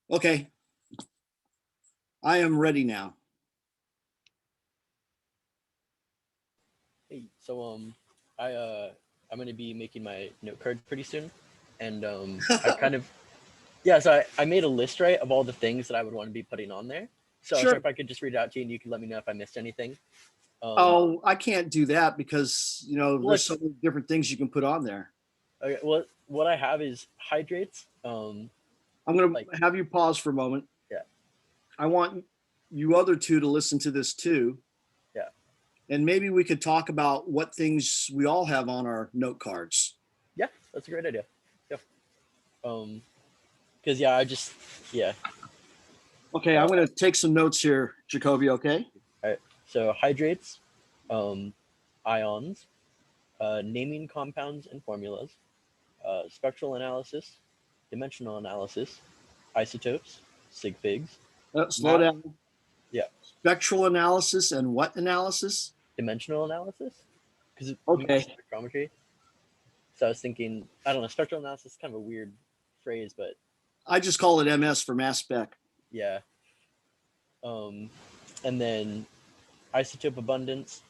Okay, I am ready now. Hey, I'm gonna be making my note card pretty soon, and I kind of yeah. So I made a list right of all the things that I would want to be putting on there. So I was Sure. if I could just read it out to you, and you can let me know if I missed anything. Um, Oh, I can't do that because, well, there's so it's many different things you can put on there. okay. What I have is hydrates. I'm going Like to have you pause for a moment. yeah, I want you other two to listen to this too. yeah, And maybe we could talk about what things we all have on our note cards. yeah. That's a great idea. Yeah. Um, because yeah, I just yeah. Okay, I'm Uh, going to take some notes here, Jacoby, okay? all right. So hydrates, um, ions, naming compounds and formulas, spectral analysis, dimensional analysis, isotopes, sig figs, Slow math, down. yeah, Spectral analysis and what analysis? dimensional analysis, because mass Okay, spectrometry. So I was thinking, I don't know, spectral analysis is kind of a weird phrase, but I just call it MS for mass spec. yeah. Um, and then isotope abundance,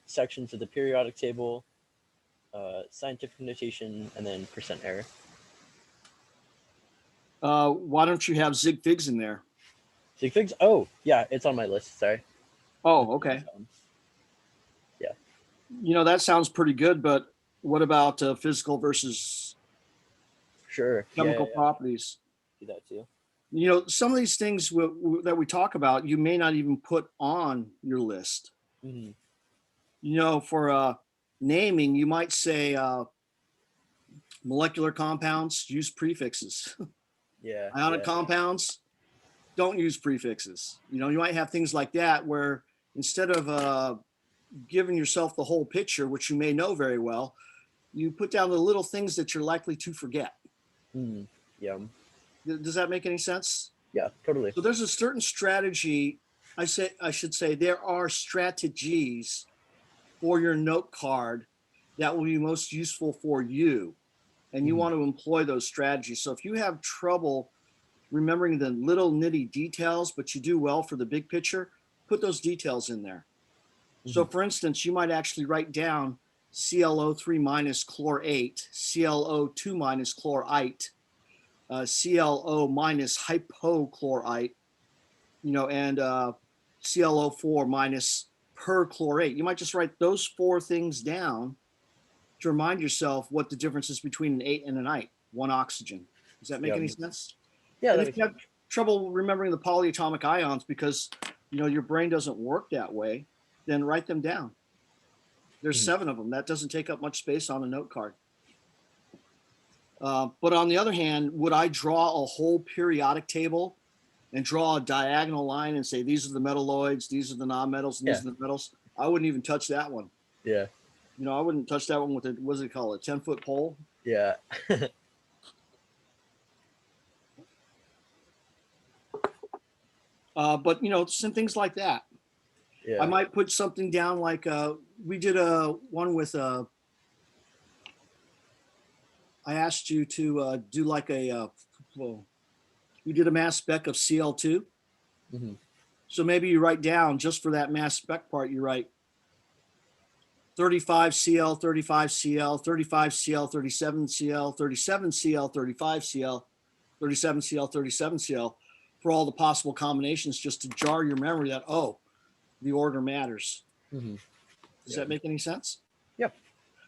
sections of the periodic table, scientific notation, and then percent error. Why don't you have Zig Figs in there? Sig figs? Oh, yeah, it's on my list. Sorry. Oh, okay. Yeah, That sounds pretty good, but what about physical versus sure. Yeah, yeah, chemical yeah. properties? Do that too. Some of these things that we talk about, you may not even put on your list. Hmm. For naming, you might say molecular compounds, use prefixes. Yeah, Ionic yeah, compounds, don't use prefixes. You might have things like that where instead of giving yourself the whole picture, which you may know very well, you put down the little things that you're likely to forget. mm, yeah, Does that make any sense? yeah, totally. So there's a certain strategy. I should say there are strategies for your note card that will be most useful for you, and you Hmm. want to employ those strategies. So if you have trouble remembering the little nitty details, but you do well for the big picture, put those details in there. So Hmm. for instance, you might actually write down ClO3 minus chlorate, ClO2 minus chlorite, ClO minus hypochlorite, and ClO4 minus perchlorate. You might just write those four things down to remind yourself what the difference is between an ate and an ite, one oxygen. Does that make Yeah, any sense? yeah, And that if makes you sense. have trouble remembering the polyatomic ions because your brain doesn't work that way, then write them down. There's Hmm. 7 of them. That doesn't take up much space on a note card. But on the other hand, would I draw a whole periodic table and draw a diagonal line and say these are the metalloids, these are the nonmetals, and Yeah, these are the metals? I wouldn't even touch that one. yeah, I wouldn't touch that one with a what's it called, a 10-foot pole. yeah, But some things like that. I yeah, might put something down like we did a one with I asked you to do like well, we did a mass spec of Cl2. hmm, So maybe you write down just for that mass spec part, you write 35 Cl, 35 Cl, 35 Cl, 37 Cl, 37 Cl, 35 Cl, 37 Cl, 37 Cl for all the possible combinations just to jar your memory that, oh, the order matters. hmm, Does yeah, that make any sense? yeah,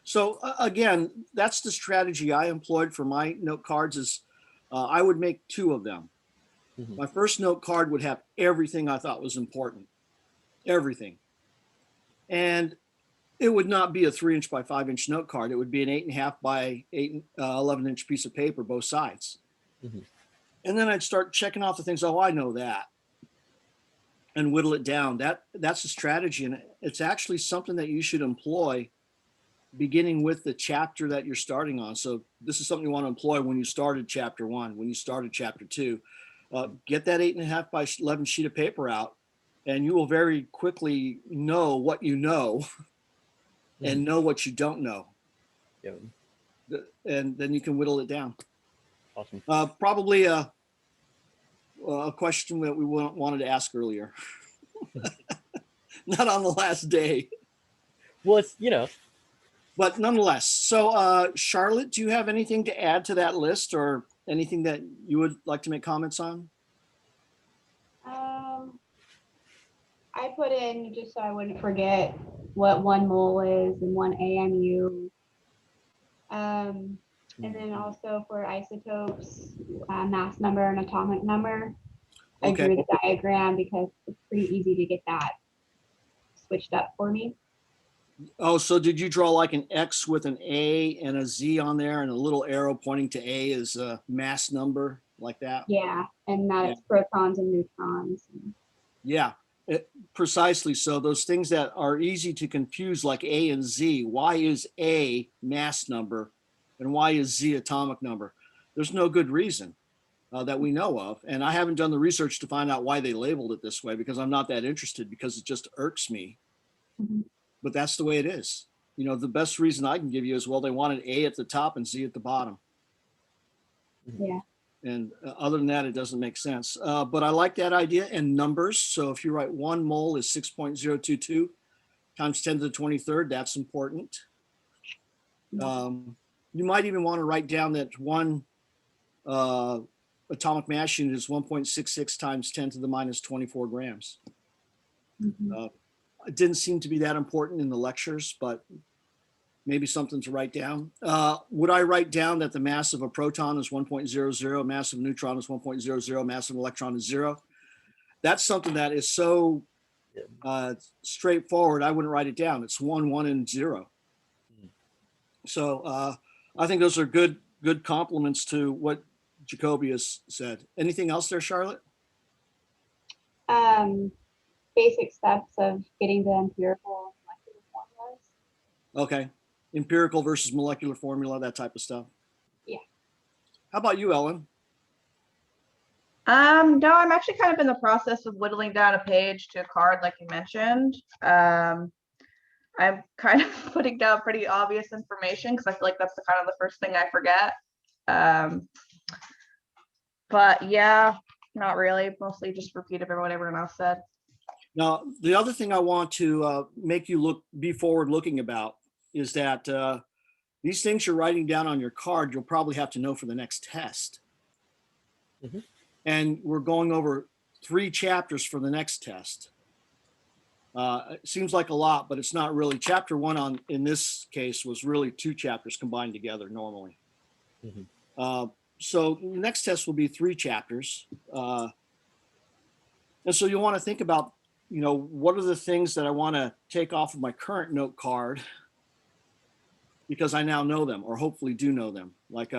So again, that's the strategy I employed for my note cards is I would make 2 of them. hmm, My first note card would have everything I thought was important, everything. And it would not be a 3-inch by 5-inch note card. It would be an 8.5 by 11-inch piece of paper, both sides. hmm, And then I'd start checking off the things. Oh, I know that, and whittle it down. That's a strategy, and it's actually something that you should employ beginning with the chapter that you're starting on. So this is something you want to employ when you started chapter 1, when you started chapter 2. Get that 8.5 by 11 sheet of paper out, and you will very quickly know what you know hmm, and know what you don't know, yeah. and then you can whittle it down. Awesome. Probably. a question that we wanted to ask earlier. Not on the last day, Well, it's, you know, but nonetheless. So, Charlotte, do you have anything to add to that list or anything that you would like to make comments on? I put in, just so I wouldn't forget, what 1 mole is and 1 AMU. And then also for isotopes, mass number and atomic number. I Okay. drew the diagram because it's pretty easy to get that switched up for me. Oh, so did you draw like an X with an A and a Z on there and a little arrow pointing to A as a mass number like that? Yeah, and that it's protons and neutrons. Yeah, precisely. So those things that are easy to confuse like A and Z, why is A mass number and why is Z atomic number? There's no good reason that we know of. And I haven't done the research to find out why they labeled it this way because I'm not that interested because it just irks me. Mhm. But that's the way it is. You know, the best reason I can give you is, well, they wanted A at the top and Z at the bottom. Yeah. And other than that, it doesn't make sense. But I like that idea and numbers. So if you write 1 mole is 6.022 times 10 to the 23rd, that's important. You might even want to write down that one atomic mass unit is 1.66 times 10 to the minus 24 grams. Mhm. It didn't seem to be that important in the lectures, but maybe something to write down. Would I write down that the mass of a proton is 1.00, mass of a neutron is 1.00, mass of an electron is 0? That's something that is so straightforward, I wouldn't write it down. It's 1, 1, and 0. So I think those are good compliments to what Jacoby has said. Anything else there, Charlotte? Basic steps of getting the empirical and molecular formulas. Okay. Empirical versus molecular formula, that type of stuff. Yeah. How about you, Ellen? No, I'm actually kind of in the process of whittling down a page to a card, like you mentioned. I'm kind of putting down pretty obvious information because I feel like that's the kind of the first thing I forget. But yeah, not really. Mostly just repeat what everyone else said. Now, the other thing I want to make you be forward-looking about is that these things you're writing down on your card, you'll probably have to know for the next test. Mm-hmm. And we're going over 3 chapters for the next test. It seems like a lot, but it's not really. Chapter 1 in this case was really 2 chapters combined together normally. Mm-hmm. So the next test will be 3 chapters. And so you'll want to think about, you know, what are the things that I want to take off of my current note card because I now know them or hopefully do know them. Like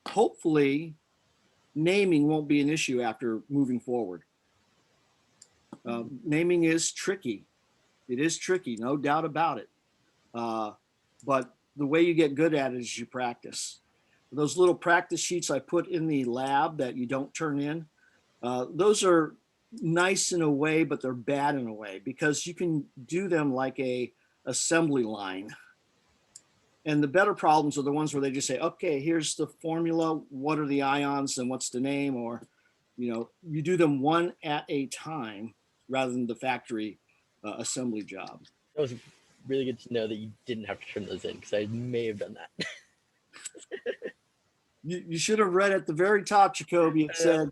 hopefully naming won't be an issue after moving forward. Naming is tricky. It is tricky, no doubt about it. But the way you get good at it is you practice. Those little practice sheets I put in the lab that you don't turn in, those are nice in a way, but they're bad in a way because you can do them like a assembly line. And the better problems are the ones where they just say, okay, here's the formula. What are the ions and what's the name? Or, you know, you do them one at a time rather than the factory assembly job. That was really good to know that you didn't have to turn those in because I may have done that. You should have read at the very top, Jacoby. It said,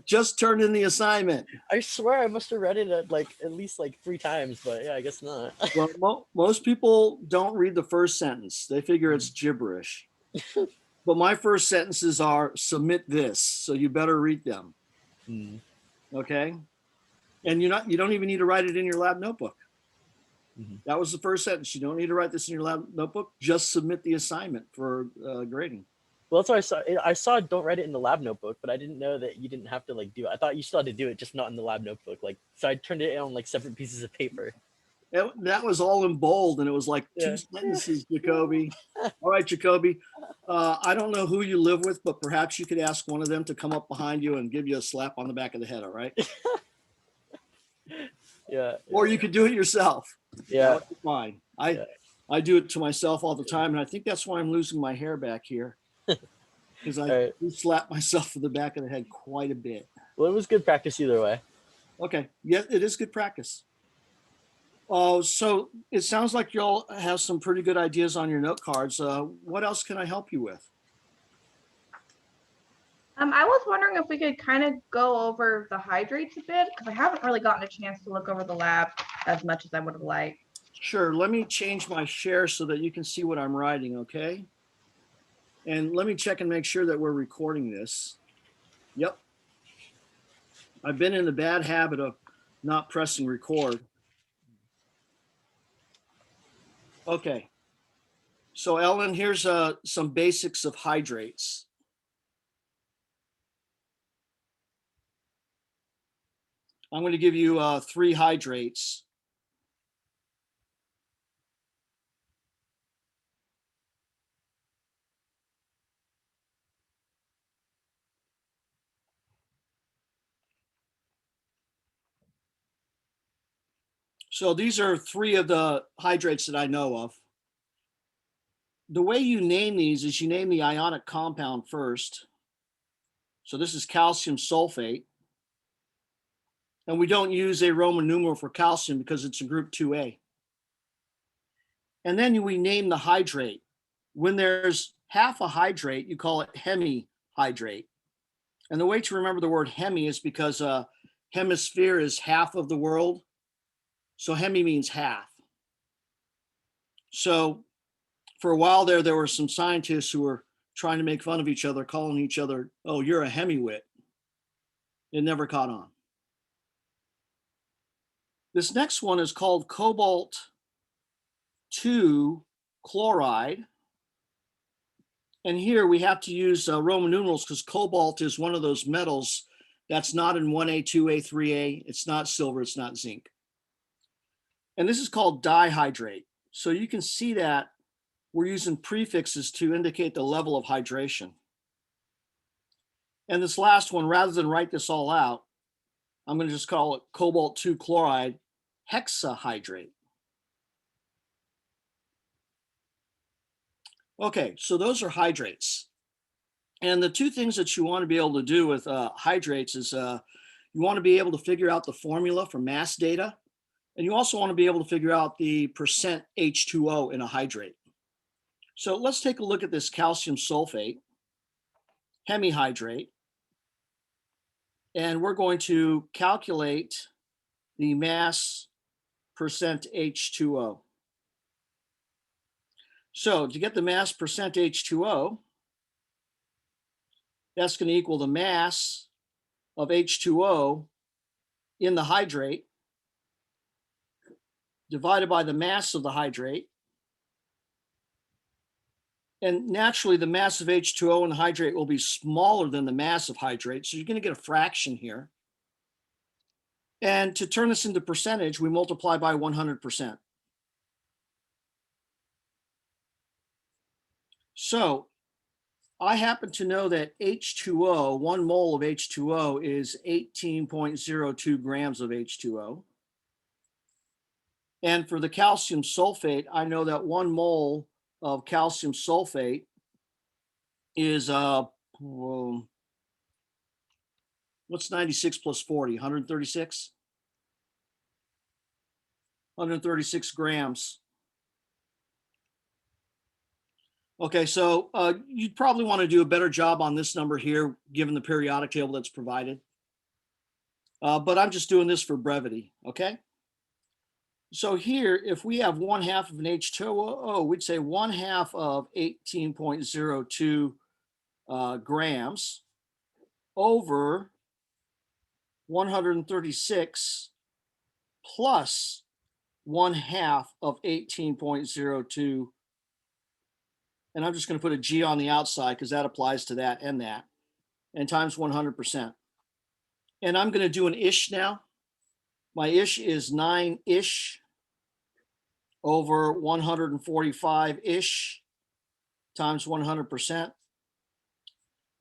just turn in the assignment. I swear I must have read it at least 3 times, but yeah, I guess not. Well, most people don't read the first sentence. They figure it's gibberish. But my first sentences are submit this, so you better read them. Okay? And you don't even need to write it in your lab notebook. That was the first sentence. You don't need to write this in your lab notebook. Just submit the assignment for grading. Well, that's what I saw. Don't write it in the lab notebook, but I didn't know that you didn't have to do it. I thought you still had to do it, just not in the lab notebook. So I turned it on separate pieces of paper. That was all in bold, and it was 2 sentences, Jacoby. All right, Jacoby. I don't know who you live with, but perhaps you could ask one of them to come up behind you and give you a slap on the back of the head. All right. Yeah. Or you could do it yourself. Yeah. That's fine. I do it to myself all the time, and I think that's why I'm losing my hair back here. because I All right. slapped myself in the back of the head quite a bit. Well, it was good practice either way. Okay, yeah, it is good practice. So it sounds like y'all have some pretty good ideas on your note cards. What else can I help you with? I was wondering if we could kind of go over the hydrates a bit, because I haven't really gotten a chance to look over the lab as much as I would have liked. Sure, let me change my share so that you can see what I'm writing, okay? And let me check and make sure that we're recording this. Yep. I've been in the bad habit of not pressing record. Okay. So Ellen, here's some basics of hydrates. I'm going to give you 3 hydrates. So these are 3 of the hydrates that I know of. The way you name these is you name the ionic compound first. So this is calcium sulfate. And we don't use a Roman numeral for calcium because it's a group 2A. And then we name the hydrate. When there's half a hydrate, you call it hemihydrate. And the way to remember the word hemi is because hemisphere is half of the world. So hemi means half. So for a while there were some scientists who were trying to make fun of each other, calling each other, oh, you're a hemiwit. It never caught on. This next one is called cobalt 2 chloride. And here we have to use Roman numerals because cobalt is one of those metals that's not in 1A, 2A, 3A. It's not silver, it's not zinc. And this is called dihydrate. So you can see that we're using prefixes to indicate the level of hydration. And this last one, rather than write this all out, I'm going to just call it cobalt 2 chloride hexahydrate. Okay, so those are hydrates. And the 2 things that you want to be able to do with hydrates is you want to be able to figure out the formula for mass data. And you also want to be able to figure out the percent H2O in a hydrate. So let's take a look at this calcium sulfate, hemihydrate. And we're going to calculate the mass percent H2O. So to get the mass percent H2O, that's going to equal the mass of H2O in the hydrate divided by the mass of the hydrate. And naturally, the mass of H2O in the hydrate will be smaller than the mass of hydrate. So you're going to get a fraction here. And to turn this into percentage, we multiply by 100%. So I happen to know that H2O, 1 mole of H2O is 18.02 grams of H2O. And for the calcium sulfate, I know that 1 mole of calcium sulfate is, what's 96 plus 40, 136? 136 grams. Okay, so you'd probably want to do a better job on this number here, given the periodic table that's provided. But I'm just doing this for brevity, okay? So here, if we have 1/2 of an H2O, we'd say 1/2 of 18.02 grams over 136 plus 1/2 of 18.02. And I'm just going to put a G on the outside because that applies to that, and times 100%. And I'm going to do an ish now. My ish is 9-ish over 145-ish times 100%.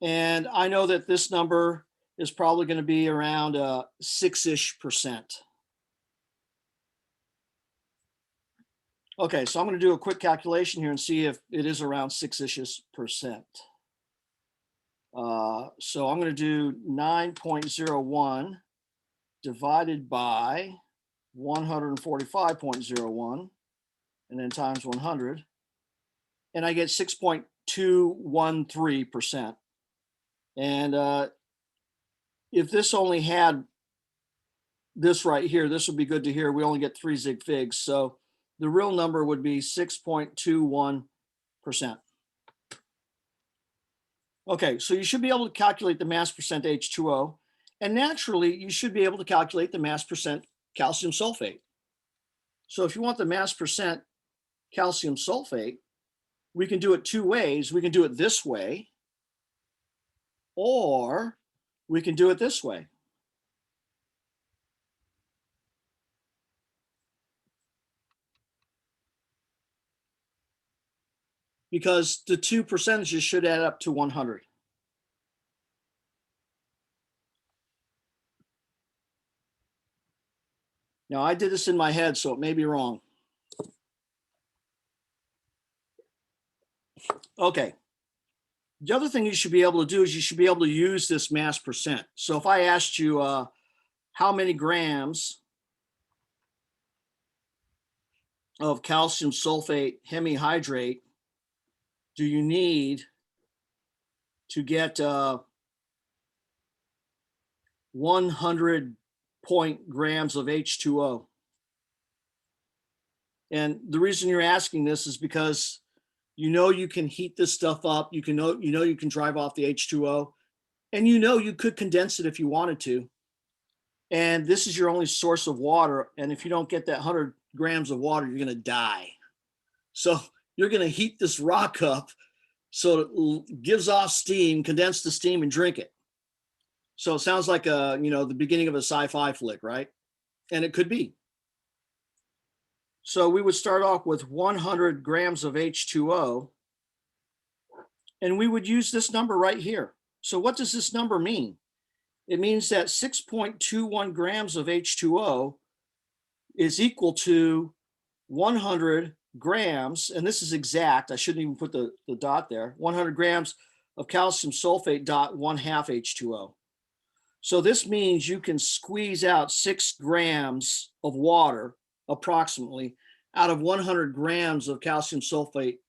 And I know that this number is probably going to be around 6-ish%. Okay, so I'm going to do a quick calculation here and see if it is around 6-ish%. So I'm going to do 9.01 divided by 145.01 and then times 100. And I get 6.213%. And if this only had this right here, this would be good to hear. We only get 3 zig figs. So the real number would be 6.21%. Okay, so you should be able to calculate the mass percent H2O. And naturally, you should be able to calculate the mass percent calcium sulfate. So if you want the mass percent calcium sulfate, we can do it 2 ways. We can do it this way, or we can do it this way. Because the 2 percentages should add up to 100. Now, I did this in my head, so it may be wrong. Okay. The other thing you should be able to do is you should be able to use this mass percent. So if I asked you how many grams of calcium sulfate hemihydrate do you need to get 100 grams of H2O? And the reason you're asking this is because you can heat this stuff up. You can drive off the H2O, and you could condense it if you wanted to. And this is your only source of water. And if you don't get that 100 grams of water, you're going to die. So you're going to heat this rock up so it gives off steam, condense the steam, and drink it. So it sounds like the beginning of a sci-fi flick, right? And it could be. So we would start off with 100 grams of H2O, and we would use this number right here. So what does this number mean? It means that 6.21 grams of H2O is equal to 100 grams, and this is exact. I shouldn't even put the dot there. 100 grams of calcium sulfate dot 1/2 H2O. So this means you can squeeze out 6 grams of water approximately out of 100 grams of calcium sulfate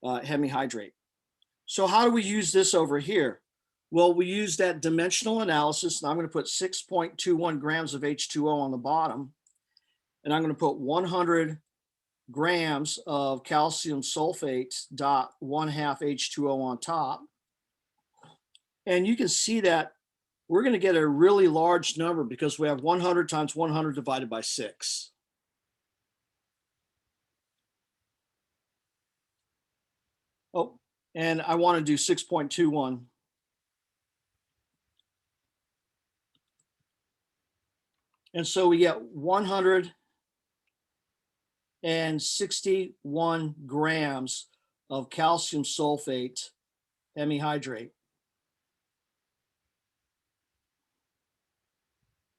hemihydrate. So how do we use this over here? Well, we use that dimensional analysis, and I'm going to put 6.21 grams of H2O on the bottom, and I'm going to put 100 grams of calcium sulfate dot 1/2 H2O on top. And you can see that we're going to get a really large number because we have 100 times 100 divided by 6. Oh, and I want to do 6.21. And so we get 161 grams of calcium sulfate hemihydrate.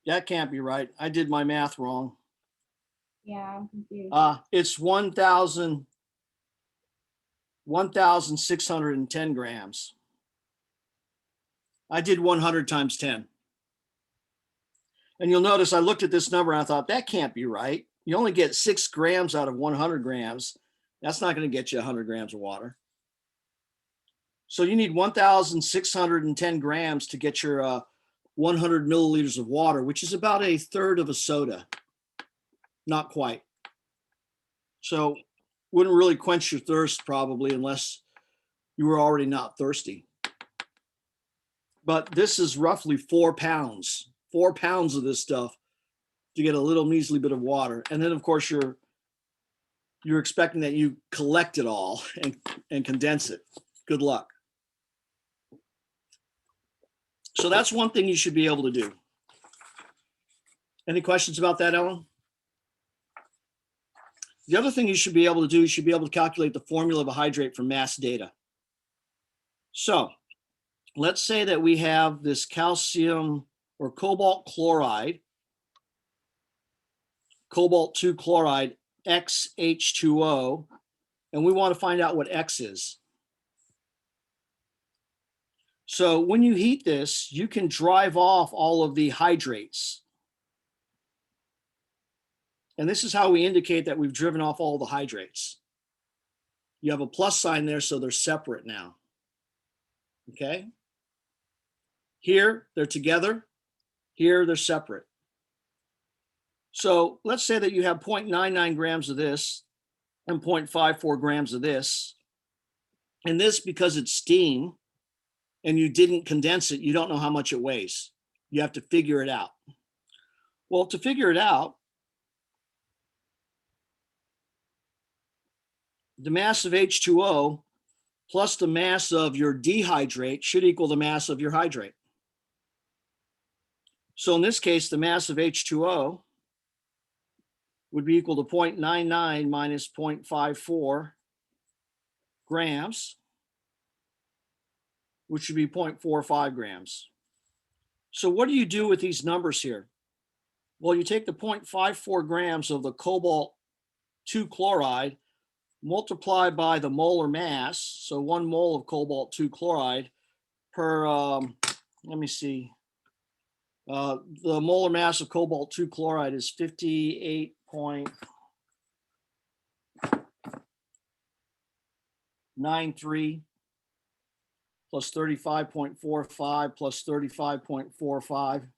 That can't be right. I did my math wrong. Yeah, I'm confused. It's 1,610 grams. I did 100 times 10. And you'll notice I looked at this number and I thought, that can't be right. You only get 6 grams out of 100 grams. That's not going to get you 100 grams of water. So you need 1,610 grams to get your 100 milliliters of water, which is about a third of a soda. Not quite. So wouldn't really quench your thirst probably unless you were already not thirsty. But this is roughly 4 pounds. 4 pounds of this stuff to get a little measly bit of water. And then of course you're expecting that you collect it all and condense it. Good luck. So that's one thing you should be able to do. Any questions about that, Ellen? The other thing you should be able to do, you should be able to calculate the formula of a hydrate from mass data. So let's say that we have this calcium or cobalt chloride, cobalt 2 chloride, XH2O, and we want to find out what X is. So when you heat this, you can drive off all of the hydrates. And this is how we indicate that we've driven off all the hydrates. You have a plus sign there, so they're separate now. Okay? Here, they're together. Here, they're separate. So let's say that you have 0.99 grams of this and 0.54 grams of this. And this, because it's steam and you didn't condense it, you don't know how much it weighs. You have to figure it out. Well, to figure it out, the mass of H2O plus the mass of your dehydrate should equal the mass of your hydrate. So in this case, the mass of H2O would be equal to 0.99 minus 0.54 grams, which would be 0.45 grams. So what do you do with these numbers here? Well, you take the 0.54 grams of the cobalt 2 chloride, multiply by the molar mass, so 1 mole of cobalt 2 chloride per, let me see, the molar mass of cobalt 2 chloride is 58.93 plus 35.45 plus 35.45.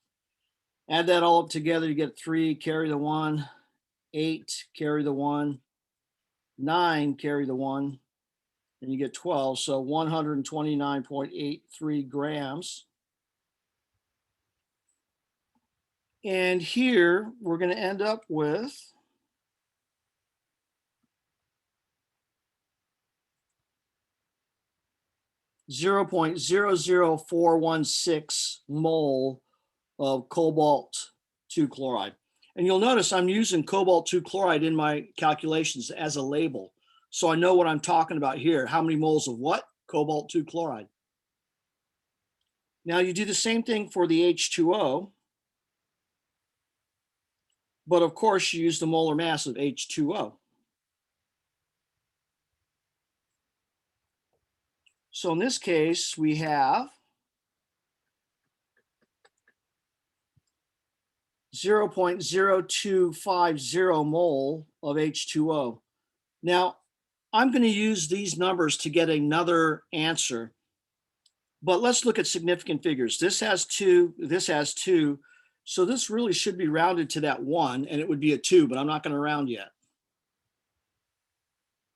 Add that all up together, you get 3, carry the 1, 8, carry the 1, 9, carry the 1, and you get 12. So 129.83 grams. And here we're going to end up with 0.00416 mole of cobalt 2 chloride. And you'll notice I'm using cobalt 2 chloride in my calculations as a label. So I know what I'm talking about here. How many moles of what? Cobalt 2 chloride. Now you do the same thing for the H2O. But of course you use the molar mass of H2O. So in this case, we have 0.0250 mole of H2O. Now, I'm going to use these numbers to get another answer, but let's look at significant figures. This has 2, this has 2, so this really should be rounded to that 1, and it would be a 2, but I'm not going to round yet.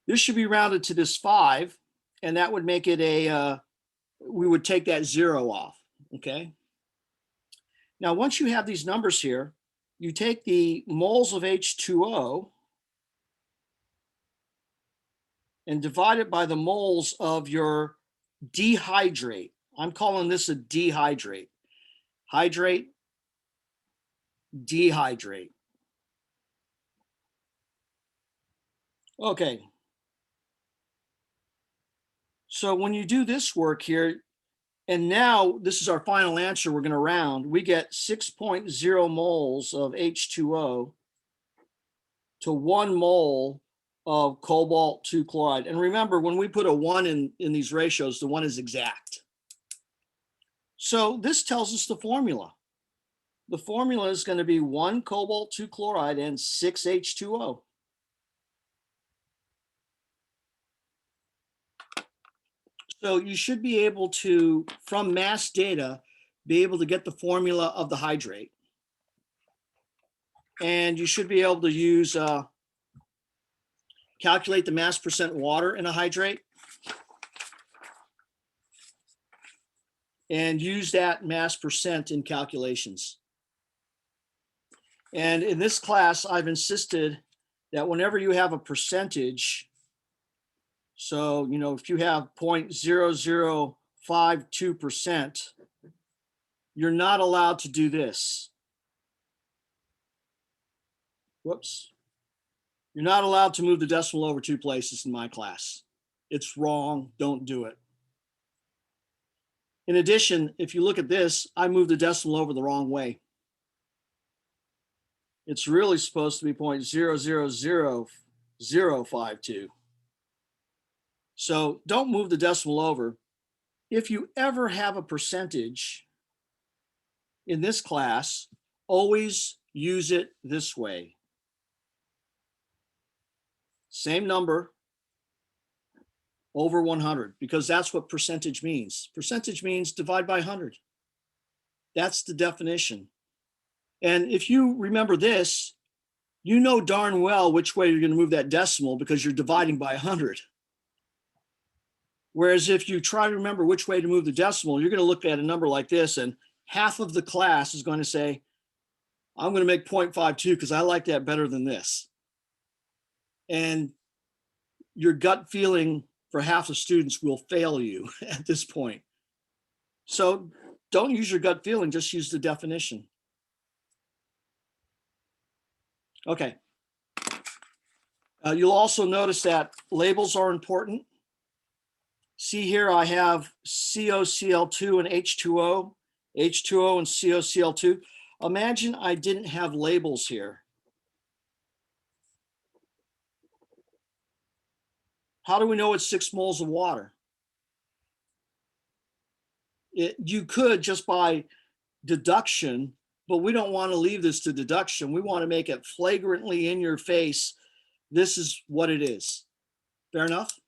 This should be rounded to this 5, and that would make it a, we would take that 0 off, okay? Now, once you have these numbers here, you take the moles of H2O and divide it by the moles of your dehydrate. I'm calling this a dehydrate. Hydrate, dehydrate. Okay. So when you do this work here, and now this is our final answer we're going to round, we get 6.0 moles of H2O to 1 mole of cobalt 2 chloride. And remember, when we put a 1 in these ratios, the 1 is exact. So this tells us the formula. The formula is going to be 1 cobalt 2 chloride and 6 H2O. So you should be able to, from mass data, be able to get the formula of the hydrate. And you should be able to use, calculate the mass percent water in a hydrate. And use that mass percent in calculations. And in this class, I've insisted that whenever you have a percentage, so, you know, if you have 0.0052%, you're not allowed to do this. Whoops. You're not allowed to move the decimal over 2 places in my class. It's wrong. Don't do it. In addition, if you look at this, I moved the decimal over the wrong way. It's really supposed to be 0.000052. So don't move the decimal over. if you ever have a percentage in this class, always use it this way. Same number over 100, because that's what percentage means. Percentage means divide by 100. That's the definition. And if you remember this, you know darn well which way you're going to move that decimal because you're dividing by 100. Whereas if you try to remember which way to move the decimal, you're going to look at a number like this, and half of the class is going to say, I'm going to make 0.52 because I like that better than this. And your gut feeling for half the students will fail you at this point. So don't use your gut feeling, just use the definition. Okay. You'll also notice that labels are important. See here, I have COCl2 and H2O, H2O and COCl2. Imagine I didn't have labels here. How do we know it's 6 moles of water? You could just by deduction, but we don't want to leave this to deduction. We want to make it flagrantly in your face. This is what it is. Fair enough?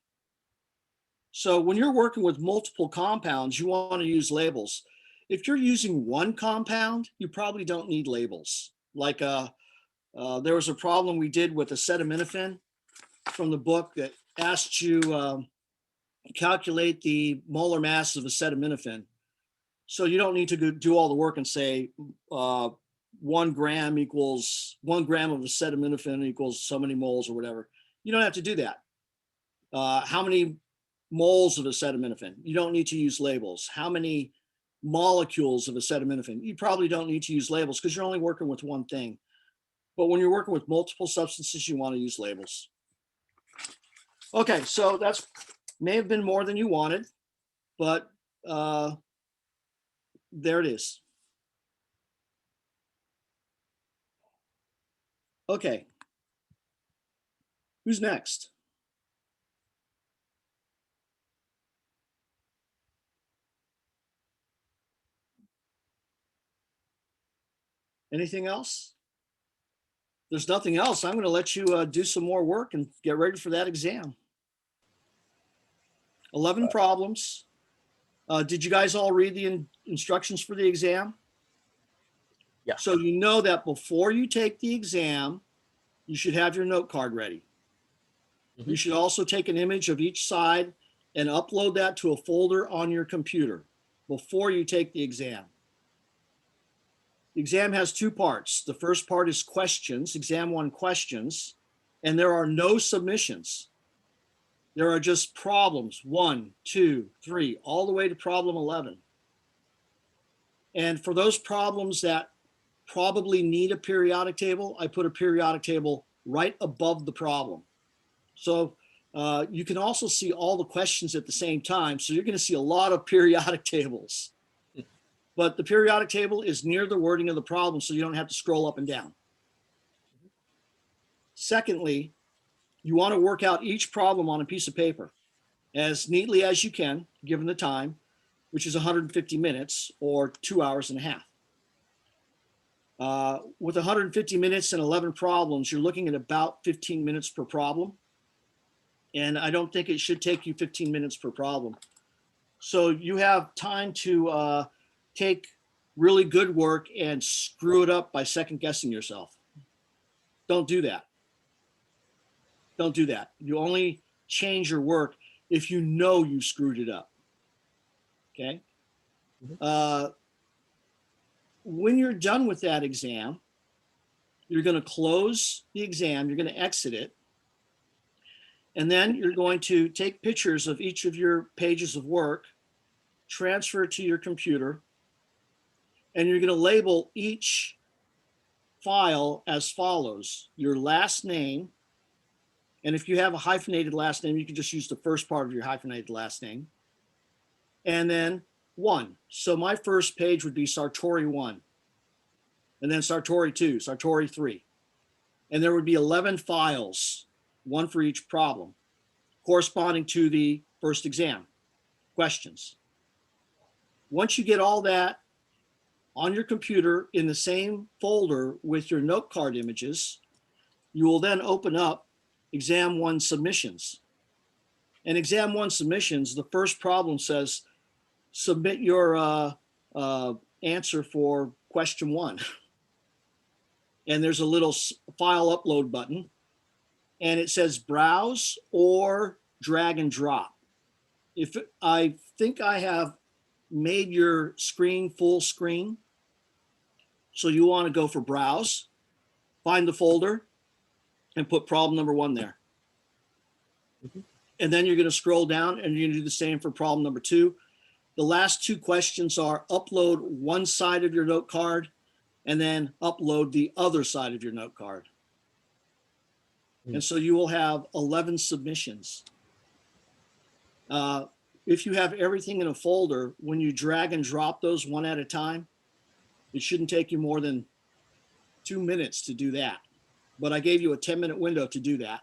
So when you're working with multiple compounds, you want to use labels. If you're using one compound, you probably don't need labels. Like there was a problem we did with acetaminophen from the book that asked you calculate the molar mass of acetaminophen. So you don't need to go do all the work and say 1 gram equals 1 gram of acetaminophen equals so many moles or whatever. You don't have to do that. How many moles of acetaminophen? You don't need to use labels. How many molecules of acetaminophen? You probably don't need to use labels because you're only working with one thing. But when you're working with multiple substances, you want to use labels. Okay, so that's may have been more than you wanted, but there it is. Okay, who's next? Anything else? There's nothing else. I'm going to let you do some more work and get ready for that exam. 11 problems. Did you guys all read the instructions for the exam? Yeah. So you know that before you take the exam, you should have your note card ready. Mm-hmm. You should also take an image of each side and upload that to a folder on your computer before you take the exam. The exam has 2 parts. The first part is questions, exam 1 questions, and there are no submissions. There are just problems, 1, 2, 3, all the way to problem 11. And for those problems that probably need a periodic table, I put a periodic table right above the problem. So you can also see all the questions at the same time. So you're going to see a lot of periodic tables. But the periodic table is near the wording of the problem, so you don't have to scroll up and down. Secondly, you want to work out each problem on a piece of paper as neatly as you can, given the time, which is 150 minutes or 2 hours and a half. With 150 minutes and 11 problems, you're looking at about 15 minutes per problem. And I don't think it should take you 15 minutes per problem. So you have time to take really good work and screw it up by second guessing yourself. Don't do that. Don't do that. You only change your work if you know you screwed it up. Okay. When you're done with that exam, you're going to close the exam, you're going to exit it, and then you're going to take pictures of each of your pages of work, transfer it to your computer, and you're going to label each file as follows: your last name, and if you have a hyphenated last name, you can just use the first part of your hyphenated last name, and then 1. So my first page would be Sartori 1, and then Sartori 2, Sartori 3. And there would be 11 files, 1 for each problem, corresponding to the first exam questions. Once you get all that on your computer in the same folder with your note card images, you will then open up exam one submissions. And exam one submissions, the first problem says, submit your answer for question one. And there's a little file upload button, and it says browse or drag and drop. If I think I have made your screen full screen, so you want to go for browse, find the folder, and put problem number one there. And then you're going to scroll down and you're going to do the same for problem number two. The last two questions are upload one side of your note card and then upload the other side of your note card. And so you will have 11 submissions. If you have everything in a folder, when you drag and drop those one at a time, it shouldn't take you more than 2 minutes to do that. But I gave you a 10-minute window to do that.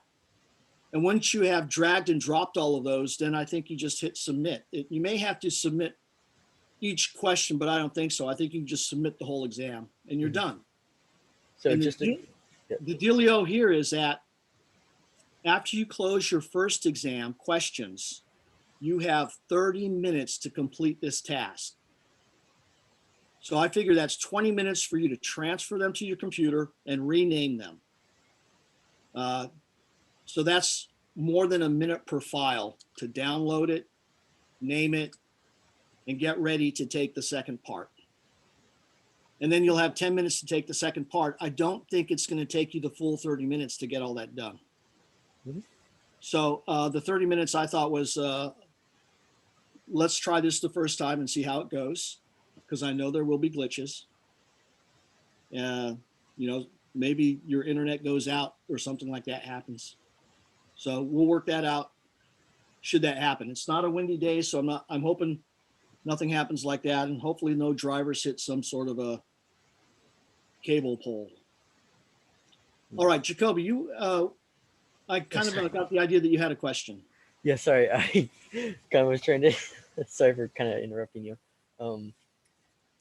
And once you have dragged and dropped all of those, then I think you just hit submit. You may have to submit each question, but I don't think so. I think you can just submit the whole exam and you're done. So And just the dealio here is that after you close your first exam questions, you have 30 minutes to complete this task. So I figure that's 20 minutes for you to transfer them to your computer and rename them. So that's more than a minute per file to download it, name it, and get ready to take the second part. And then you'll have 10 minutes to take the second part. I don't think it's going to take you the full 30 minutes to get all that done. So the 30 minutes I thought was, let's try this the first time and see how it goes, because I know there will be glitches. You know, maybe your internet goes out or something like that happens. So we'll work that out should that happen. It's not a windy day, so I'm hoping nothing happens like that, and hopefully no drivers hit some sort of a cable pole. All right, Jacoby, I kind of got the idea that you had a question. Yeah, sorry, I kind of was trying to. Sorry for kind of interrupting you.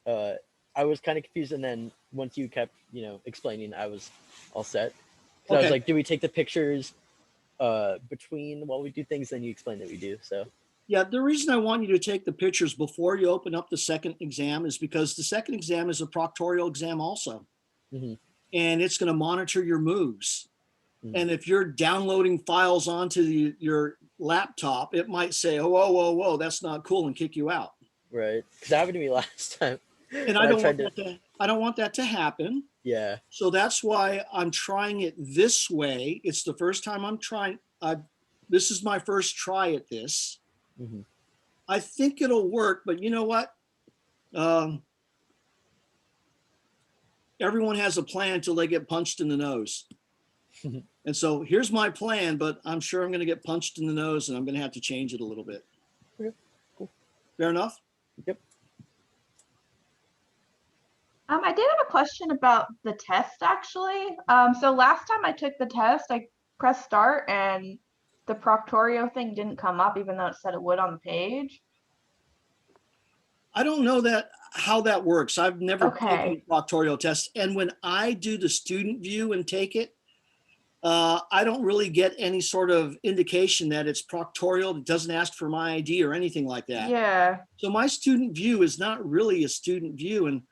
I was kind of confused, and then once you kept, explaining, I was all set. So I was like, do we take the pictures between while we do things? Then you explain that we do. So yeah, the reason I want you to take the pictures before you open up the second exam is because the second exam is a proctorial exam also, and it's going to monitor your moves. And if you're downloading files onto your laptop, it might say, "Oh, whoa, whoa, whoa, that's not cool," and kick you out. Right, because that happened to me last time. And I don't want that to happen. Yeah. So that's why I'm trying it this way. It's the first time I'm trying. This is my first try at this. I think it'll work, but you know what? Everyone has a plan until they get punched in the nose. And so here's my plan, but I'm sure I'm going to get punched in the nose and I'm going to have to change it a little bit. Okay, cool. Fair enough? Yep. I did have a question about the test actually. So last time I took the test, I pressed start and the Proctorio thing didn't come up, even though it said it would on the page. I don't know how that works. I've never taken a Proctorio test. And when I do the student view and take it, I don't really get any sort of indication that it's proctorial. It doesn't ask for my ID or anything like that. Yeah. So my student view is not really a student view, and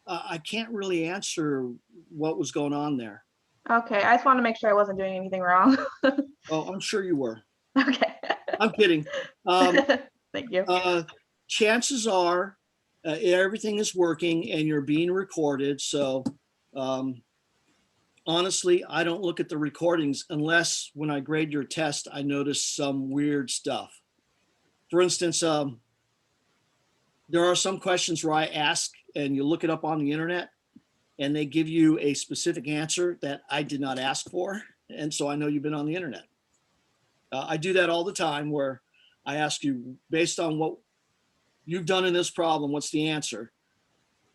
I can't really answer what was going on there. Okay, I just want to make sure I wasn't doing anything wrong. Oh, I'm sure you were. Okay. I'm kidding. Thank you. Chances are everything is working and you're being recorded. So honestly, I don't look at the recordings unless when I grade your test, I notice some weird stuff. For instance, there are some questions where I ask and you look it up on the internet and they give you a specific answer that I did not ask for. And so I know you've been on the internet. I do that all the time where I ask you based on what you've done in this problem, what's the answer?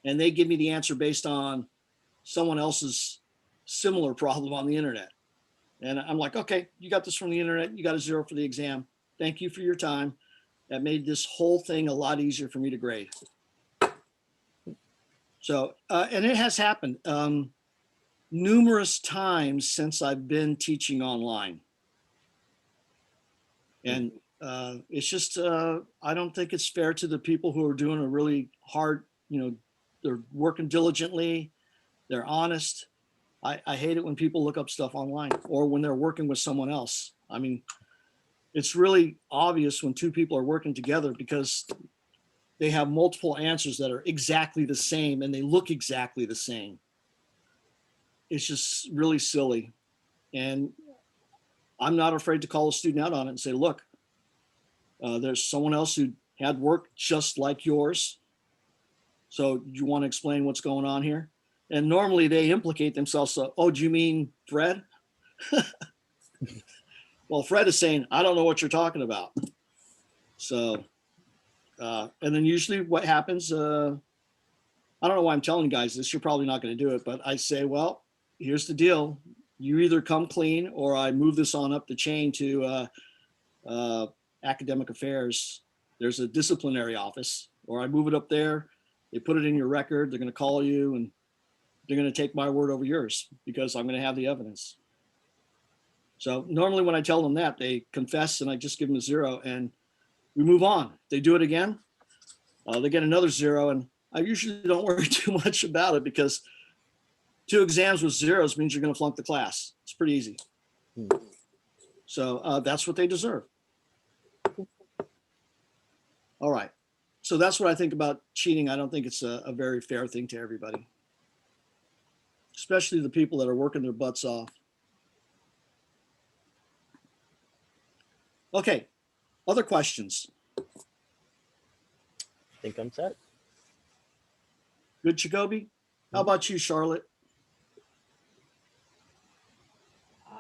And they give me the answer based on someone else's similar problem on the internet. And I'm like, okay, you got this from the internet. You got a 0 for the exam. Thank you for your time. That made this whole thing a lot easier for me to grade. So, and it has happened numerous times since I've been teaching online. And it's just, I don't think it's fair to the people who are doing a really hard, they're working diligently, they're honest. I hate it when people look up stuff online or when they're working with someone else. I mean, it's really obvious when two people are working together because they have multiple answers that are exactly the same and they look exactly the same. It's just really silly. And I'm not afraid to call a student out on it and say, look, there's someone else who had work just like yours. So do you want to explain what's going on here? And normally they implicate themselves. So, oh, do you mean Fred? Well, Fred is saying, I don't know what you're talking about. So, and then usually what happens, I don't know why I'm telling you guys this, you're probably not going to do it, but I say, well, here's the deal. You either come clean or I move this on up the chain to academic affairs. There's a disciplinary office, or I move it up there. They put it in your record. They're going to call you and they're going to take my word over yours because I'm going to have the evidence. So normally when I tell them that, they confess and I just give them a 0 and we move on. They do it again, they get another 0, and I usually don't worry too much about it because 2 exams with 0s means you're going to flunk the class. It's pretty easy. So that's what they deserve. All right. So that's what I think about cheating. I don't think it's a very fair thing to everybody, especially the people that are working their butts off. Okay. Other questions? I think I'm set. Good, Jacoby? How about you, Charlotte?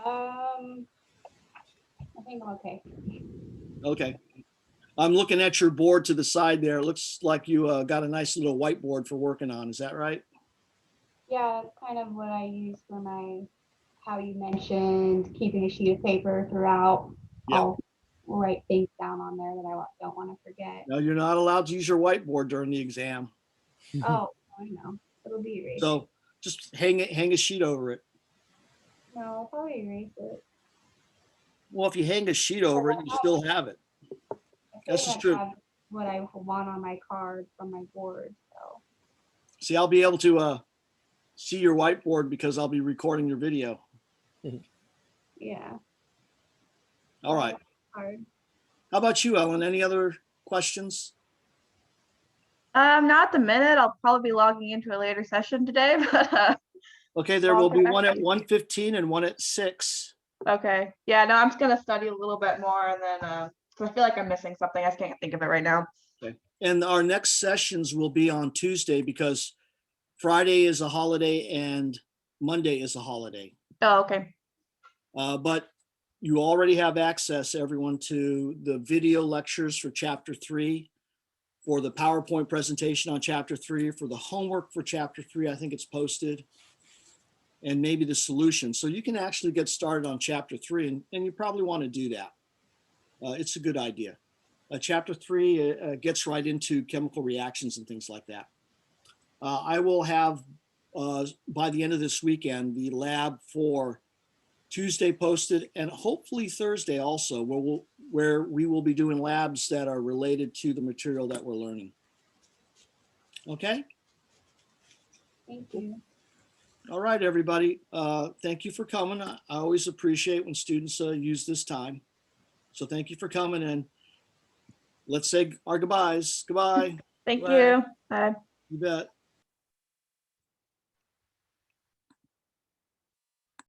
I think I'm okay. Okay. I'm looking at your board to the side there. It looks like you got a nice little whiteboard for working on. Is that right? Yeah, that's kind of what I use for how you mentioned keeping a sheet of paper throughout. Yeah. I'll write things down on there that I don't want to forget. No, you're not allowed to use your whiteboard during the exam. Oh, I know. It'll be erased. So just hang a sheet over it. No, I'll probably erase it. Well, if you hang a sheet over it, you still have it. This is true. I have what I want on my card from my board. So See, I'll be able to see your whiteboard because I'll be recording your video. yeah. All right. Hard. How about you, Ellen? Any other questions? Not at the minute. I'll probably be logging into a later session today, but Okay, there will be one at 1:15 and one at 6. okay. Yeah, no, I'm just gonna study a little bit more and then because I feel like I'm missing something. I just can't think of it right now. Okay. And our next sessions will be on Tuesday because Friday is a holiday and Monday is a holiday. Oh, okay. But you already have access, everyone, to the video lectures for Chapter 3, for the PowerPoint presentation on Chapter 3, for the homework for Chapter 3, I think it's posted, and maybe the solution. So you can actually get started on Chapter 3, and you probably want to do that. It's a good idea. Chapter 3 gets right into chemical reactions and things like that. I will have, by the end of this weekend, the lab for Tuesday posted, and hopefully Thursday also, where we will be doing labs that are related to the material that we're learning. Okay? Thank you. All right, everybody. Thank you for coming. I always appreciate when students use this time. So thank you for coming, and let's say our goodbyes. Goodbye. Thank Bye. you. Bye. You bet.